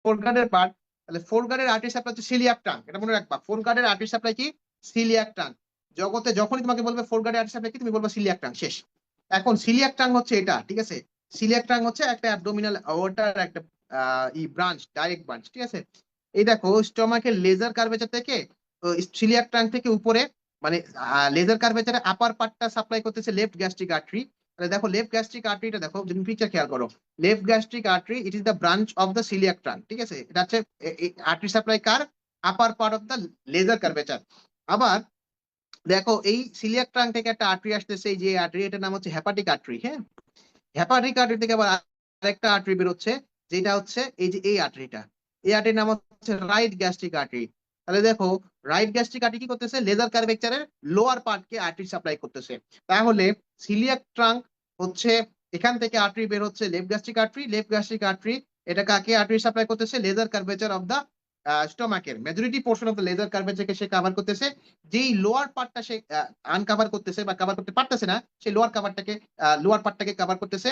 ফোরগার্ডের part, তাহলে ফোরগার্ডের artery supply হচ্ছে coeliac trunk, এটা মনে রাখবা। ফোরগার্ডের আর্টারি সাপ্লাই কি? Coeliac trunk. জগতে যখনই তোমাকে বলবে ফোরগার্ডের আর্টারি সাপ্লাই কি, তুমি বলবে সিলিয়াক ট্রাঙ্ক, শেষ। এখন সিলিয়াক ট্রাঙ্ক হচ্ছে এটা, ঠিক আছে। সিলিয়াক ট্রাঙ্ক হচ্ছে একটা অ্যাবডোমিনাল ওটার একটা ব্রাঞ্চ, ডাইরেক্ট ব্রাঞ্চ, ঠিক আছে। এই দেখো স্টমাকের লেজার কার্ভেচার থেকে সিলিয়াক ট্রাঙ্ক থেকে উপরে, মানে লেজার কার্ভেচারে আপার পার্টটা সাপ্লাই করতেছে লেফট গ্যাস্ট্রিক আর্টারি। তাহলে দেখো লেফট গ্যাস্ট্রিক আর্টারিটা দেখো, যদি পিকচার খেয়াল করো, left gastric artery it is the branch of the celiac trunk, ঠিক আছে। এটা হচ্ছে আর্টারি সাপ্লাই কার? Upper part of the lesser curvature. আবার দেখো এই সিলিয়াক ট্রাঙ্ক থেকে একটা আর্টারি আসতেছে, এই যে আর্টারি, এটার নাম হচ্ছে হেপাটিক আর্টারি। হ্যাঁ, হেপাটিক আর্টারি থেকে আবার আরেকটা আর্টারি বের হচ্ছে, যেটা হচ্ছে এই যে এই আর্টারিটা, এই আর্টারির নাম হচ্ছে রাইট গ্যাস্ট্রিক আর্টারি। তাহলে দেখো রাইট গ্যাস্ট্রিক আর্টারি কি করতেছে? লেজার কার্ভেচারের লোয়ার পার্টকে আর্টারি সাপ্লাই করতেছে। তাহলে সিলিয়াক ট্রাঙ্ক হচ্ছে, এখান থেকে আর্টারি বের হচ্ছে left gastric artery, left gastric artery এটা কাকে আর্টারি সাপ্লাই করতেছে? লেজার কার্ভেচার অফ দা স্টমাকের majority portion of the lesser কার্ভেচারকে সে কভার করতেছে। যেই লোয়ার পার্টটা সে আনকভার করতেছে বা কভার করতে পারতেছে না, সেই লোয়ার পার্টটাকে কভার করতেছে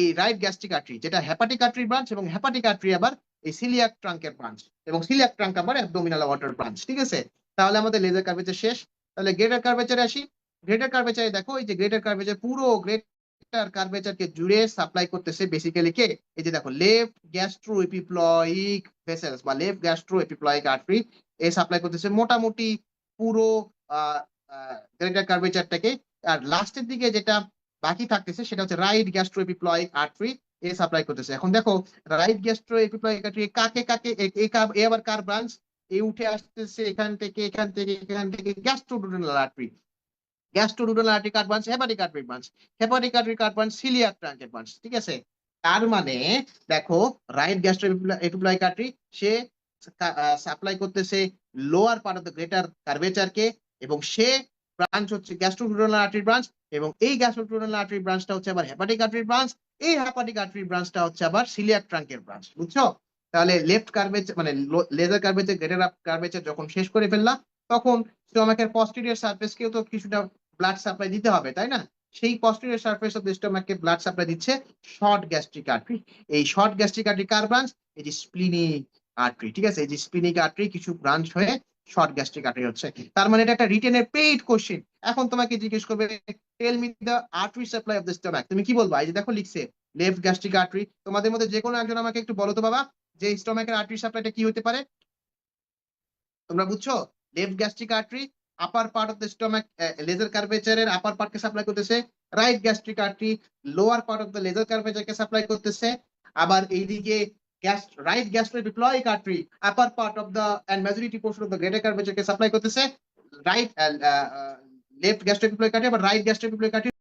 এই রাইট গ্যাস্ট্রিক আর্টারি, যেটা হেপাটিক আর্টারি ব্রাঞ্চ, এবং হেপাটিক আর্টারি আবার এই সিলিয়াক ট্রাঙ্কের ব্রাঞ্চ, এবং সিলিয়াক ট্রাঙ্ক আবার অ্যাবডোমিনাল ওয়াটার ব্রাঞ্চ, ঠিক আছে। তাহলে আমাদের লেজার কার্ভেচার শেষ। তাহলে গ্রেটার কার্ভেচারে আসি। গ্রেটার কার্ভেচারে দেখো, এই যে গ্রেটার কার্ভেচার, পুরো গ্রেটার কার্ভেচারকে জুড়ে সাপ্লাই করতেছে বেসিক্যালি কে? এই যে দেখো লেফট গ্যাস্ট্রো এপিপ্লয়িক ভেসেলস বা লেফট গ্যাস্ট্রো এপিপ্লয়িক আর্টারি, এ সাপ্লাই করতেছে মোটামুটি পুরো গ্রেটার কার্ভেচারটাকে। আর লাস্টের দিকে যেটা বাকি থাকতেছে সেটা হচ্ছে রাইট গ্যাস্ট্রো এপিপ্লয়িক আর্টারি, এ সাপ্লাই করতেছে। এখন দেখো রাইট গ্যাস্ট্রো এপিপ্লয়িক আর্টারি কাকে কাকে, এ আবার কার ব্রাঞ্চ? এ উঠে আসতেছে এখান থেকে, এখান থেকে, এখান থেকে গ্যাস্ট্রোডুওডেনাল আর্টারি। গ্যাস্ট্রোডুওডেনাল আর্টারি কার branch? Hepatic artery branch. Hepatic artery কার ব্রাঞ্চ? সিলিয়াক ট্রাঙ্কের ব্রাঞ্চ, ঠিক আছে। তার মানে দেখো রাইট গ্যাস্ট্রো এপিপ্লয়িক আর্টারি সে সাপ্লাই করতেছে lower part of the greater কার্ভেচারকে, এবং সে ব্রাঞ্চ হচ্ছে গ্যাস্ট্রোডুওডেনাল আর্টারি ব্রাঞ্চ, এবং এই গ্যাস্ট্রোডুওডেনাল আর্টারি ব্রাঞ্চটা হচ্ছে আবার হেপাটিক আর্টারি ব্রাঞ্চ। এই হেপাটিক আর্টারি ব্রাঞ্চটা হচ্ছে আবার সিলিয়াক ট্রাঙ্কের ব্রাঞ্চ, বুঝছো? তাহলে লেফট কার্ভেচার মানে লেজার কার্ভেচার, গ্রেটার কার্ভেচার যখন শেষ করে ফেললা, তখন স্টমাকের পস্টেরিয়র সারফেসকেও তো কিছুটা ব্লাড সাপ্লাই দিতে হবে, তাই না? সেই পস্টেরিয়র সারফেস অফ দ্য স্টমাককে ব্লাড সাপ্লাই দিচ্ছে শর্ট গ্যাস্ট্রিক আর্টারি। এই শর্ট গ্যাস্ট্রিক আর্টারি কার ব্রাঞ্চ? এই যে স্প্লিনিক আর্টারি, ঠিক আছে। এই যে স্প্লিনিক আর্টারি কিছু ব্রাঞ্চ হয়ে শর্ট গ্যাস্ট্রিক আর্টারি হচ্ছে। তার মানে এটা একটা রিটেনের পেইড কোশ্চেন। এখন তোমাকে জিজ্ঞেস করবে tell me the artery supply of the stomach, তুমি কি বলবা? এই যে দেখো লিখছে লেফট গ্যাস্ট্রিক আর্টারি। তোমাদের মধ্যে যে কোনো একজন আমাকে একটু বলো তো বাবা, যে স্টমাকের আর্টারি সাপ্লাইটা কি হতে পারে? তোমরা বুঝছো? Left gastric artery upper part of the stomach, lesser কার্ভেচারের আপার পার্টকে সাপ্লাই করতেছে। Right gastric artery lower part of the lesser কার্ভেচারকে সাপ্লাই করতেছে। আবার এইদিকে right gastroepiploic artery upper part of the and majority portion of the greater কার্ভেচারকে supply করতেছে। Right left gastroepiploic artery আবার রাইট গ্যাস্ট্রোএপিপ্লয়িক আর্টারি